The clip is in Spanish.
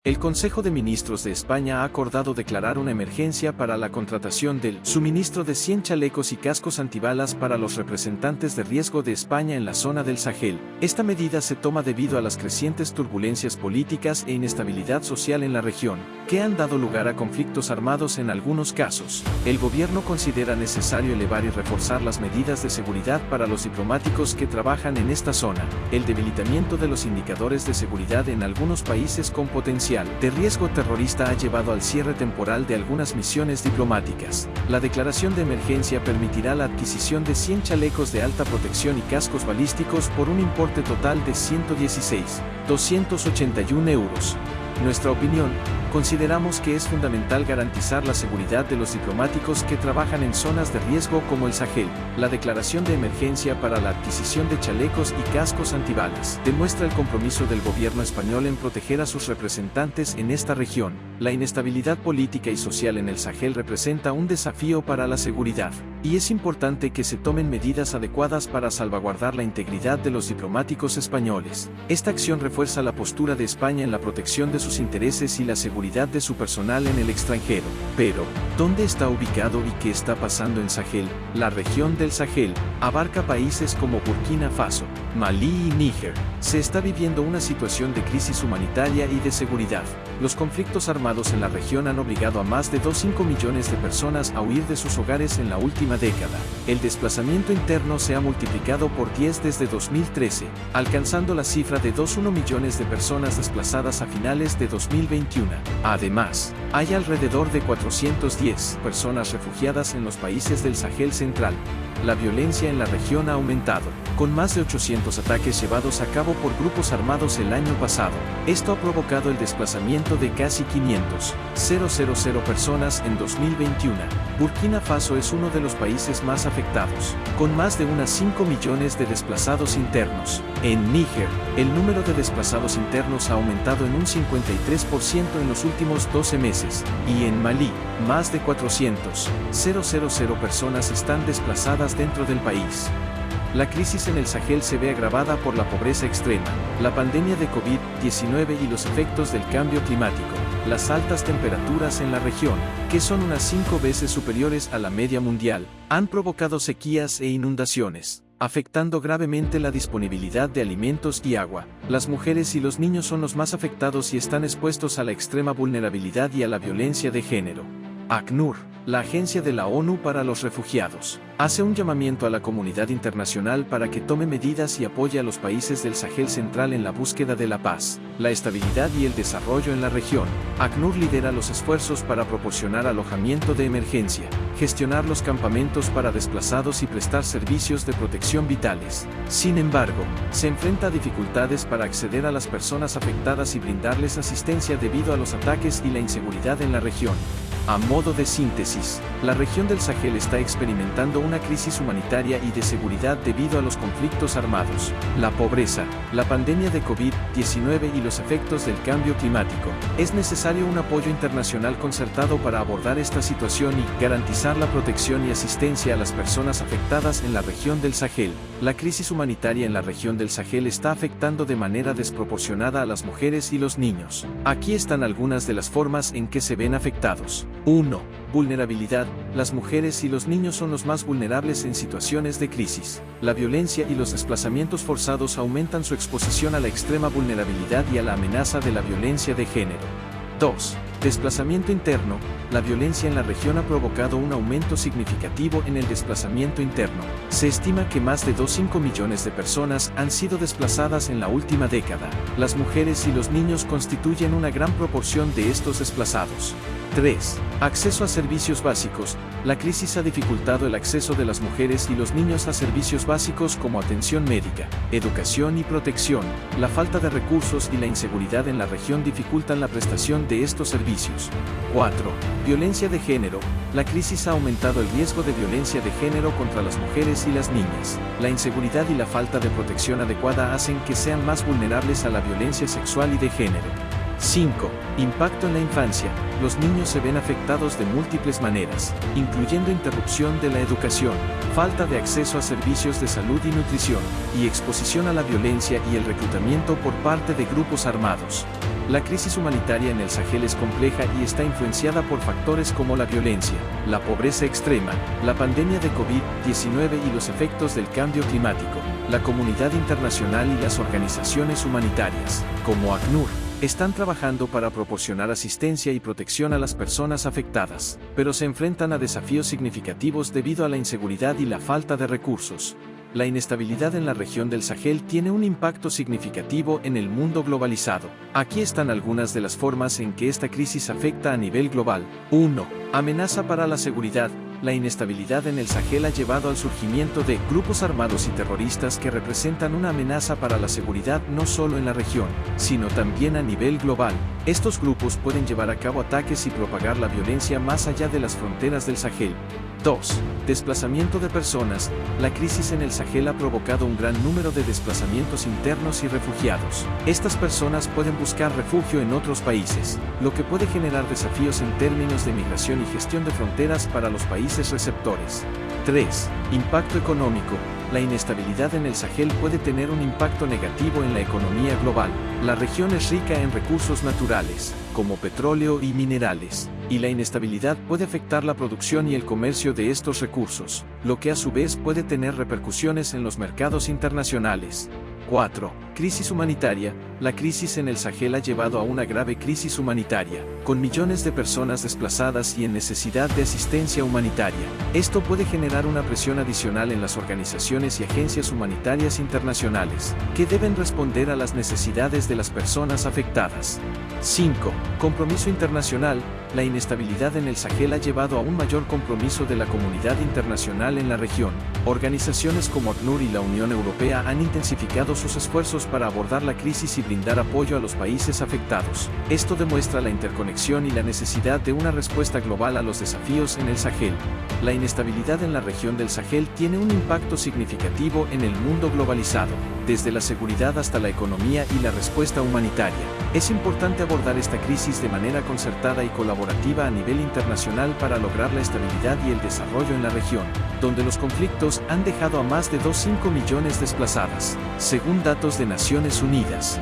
El Consejo de Ministros de España ha acordado declarar una emergencia para la contratación del suministro de 100 chalecos y cascos antibalas para los representantes de riesgo de España en la zona del Sahel. Esta medida se toma debido a las crecientes turbulencias políticas e inestabilidad social en la región, que han dado lugar a conflictos armados en algunos casos. El gobierno considera necesario elevar y reforzar las medidas de seguridad para los diplomáticos que trabajan en esta zona, el debilitamiento de los indicadores de seguridad en algunos países con potencial de riesgo terrorista ha llevado al cierre temporal de algunas misiones diplomáticas. La declaración de emergencia permitirá la adquisición de 100 chalecos de alta protección y cascos balísticos por un importe total de 116.281 euros. Nuestra opinión, consideramos que es fundamental garantizar la seguridad de los diplomáticos que trabajan en zonas de riesgo como el Sahel. La declaración de emergencia para la adquisición de chalecos y cascos antibalas demuestra el compromiso del gobierno español en proteger a sus representantes en esta región. La inestabilidad política y social en el Sahel representa un desafío para la seguridad, y es importante que se tomen medidas adecuadas para salvaguardar la integridad de los diplomáticos españoles. Esta acción refuerza la postura de España en la protección de sus intereses y la seguridad de su personal en el extranjero. Pero, ¿dónde está ubicado y qué está pasando en Sahel? La región del Sahel abarca países como Burkina Faso, Malí y Níger. Se está viviendo una situación de crisis humanitaria y de seguridad. Los conflictos armados en la región han obligado a más de 2,5 millones de personas a huir de sus hogares en la última década. El desplazamiento interno se ha multiplicado por 10 desde 2013, alcanzando la cifra de 2,1 millones de personas desplazadas a finales de 2021. Además, hay alrededor de 410 personas refugiadas en los países del Sahel central. La violencia en la región ha aumentado, con más de 800 ataques llevados a cabo por grupos armados el año pasado. Esto ha provocado el desplazamiento de casi 500.000 personas en 2021. Burkina Faso es uno de los países más afectados, con más de unas 5 millones de desplazados internos. En Níger, el número de desplazados internos ha aumentado en un 53% en los últimos 12 meses, y en Malí, más de 400.000 personas están desplazadas dentro del país. La crisis en el Sahel se ve agravada por la pobreza extrema, la pandemia de COVID-19 y los efectos del cambio climático. Las altas temperaturas en la región, que son unas 5 veces superiores a la media mundial, han provocado sequías e inundaciones, afectando gravemente la disponibilidad de alimentos y agua. Las mujeres y los niños son los más afectados y están expuestos a la extrema vulnerabilidad y a la violencia de género. ACNUR, la Agencia de la ONU para los Refugiados, hace un llamamiento a la comunidad internacional para que tome medidas y apoye a los países del Sahel central en la búsqueda de la paz, la estabilidad y el desarrollo en la región. ACNUR lidera los esfuerzos para proporcionar alojamiento de emergencia, gestionar los campamentos para desplazados y prestar servicios de protección vitales. Sin embargo, se enfrenta a dificultades para acceder a las personas afectadas y brindarles asistencia debido a los ataques y la inseguridad en la región. A modo de síntesis, la región del Sahel está experimentando una crisis humanitaria y de seguridad debido a los conflictos armados, la pobreza, la pandemia de COVID-19 y los efectos del cambio climático. Es necesario un apoyo internacional concertado para abordar esta situación y garantizar la protección y asistencia a las personas afectadas en la región del Sahel. La crisis humanitaria en la región del Sahel está afectando de manera desproporcionada a las mujeres y los niños. Aquí están algunas de las formas en que se ven afectados. 1. Vulnerabilidad. Las mujeres y los niños son los más vulnerables en situaciones de crisis. La violencia y los desplazamientos forzados aumentan su exposición a la extrema vulnerabilidad y a la amenaza de la violencia de género. 2. Desplazamiento interno. La violencia en la región ha provocado un aumento significativo en el desplazamiento interno. Se estima que más de 2,5 millones de personas han sido desplazadas en la última década. Las mujeres y los niños constituyen una gran proporción de estos desplazados. 3. Acceso a servicios básicos. La crisis ha dificultado el acceso de las mujeres y los niños a servicios básicos como atención médica, educación y protección. La falta de recursos y la inseguridad en la región dificultan la prestación de estos servicios. 4. Violencia de género. La crisis ha aumentado el riesgo de violencia de género contra las mujeres y las niñas. La inseguridad y la falta de protección adecuada hacen que sean más vulnerables a la violencia sexual y de género. 5. Impacto en la infancia. Los niños se ven afectados de múltiples maneras, incluyendo interrupción de la educación, falta de acceso a servicios de salud y nutrición, y exposición a la violencia y el reclutamiento por parte de grupos armados. La crisis humanitaria en el Sahel es compleja y está influenciada por factores como la violencia, la pobreza extrema, la pandemia de COVID-19 y los efectos del cambio climático. La comunidad internacional y las organizaciones humanitarias, como ACNUR, están trabajando para proporcionar asistencia y protección a las personas afectadas, pero se enfrentan a desafíos significativos debido a la inseguridad y la falta de recursos. La inestabilidad en la región del Sahel tiene un impacto significativo en el mundo globalizado. Aquí están algunas de las formas en que esta crisis afecta a nivel global. 1. Amenaza para la seguridad. La inestabilidad en el Sahel ha llevado al surgimiento de grupos armados y terroristas que representan una amenaza para la seguridad no solo en la región, sino también a nivel global. Estos grupos pueden llevar a cabo ataques y propagar la violencia más allá de las fronteras del Sahel. 2. Desplazamiento de personas. La crisis en el Sahel ha provocado un gran número de desplazamientos internos y refugiados. Estas personas pueden buscar refugio en otros países, lo que puede generar desafíos en términos de migración y gestión de fronteras para los países receptores. 3. Impacto económico. La inestabilidad en el Sahel puede tener un impacto negativo en la economía global. La región es rica en recursos naturales, como petróleo y minerales, y la inestabilidad puede afectar la producción y el comercio de estos recursos, lo que a su vez puede tener repercusiones en los mercados internacionales. 4. Crisis humanitaria. La crisis en el Sahel ha llevado a una grave crisis humanitaria, con millones de personas desplazadas y en necesidad de asistencia humanitaria. Esto puede generar una presión adicional en las organizaciones y agencias humanitarias internacionales, que deben responder a las necesidades de las personas afectadas. 5. Compromiso internacional. La inestabilidad en el Sahel ha llevado a un mayor compromiso de la comunidad internacional en la región. Organizaciones como ACNUR y la Unión Europea han intensificado sus esfuerzos para abordar la crisis y brindar apoyo a los países afectados. Esto demuestra la interconexión y la necesidad de una respuesta global a los desafíos en el Sahel. La inestabilidad en la región del Sahel tiene un impacto significativo en el mundo globalizado, desde la seguridad hasta la economía y la respuesta humanitaria. Es importante abordar esta crisis de manera concertada y colaborativa a nivel internacional para lograr la estabilidad y el desarrollo en la región, donde los conflictos han dejado a más de 2,5 millones desplazadas, según datos de Naciones Unidas.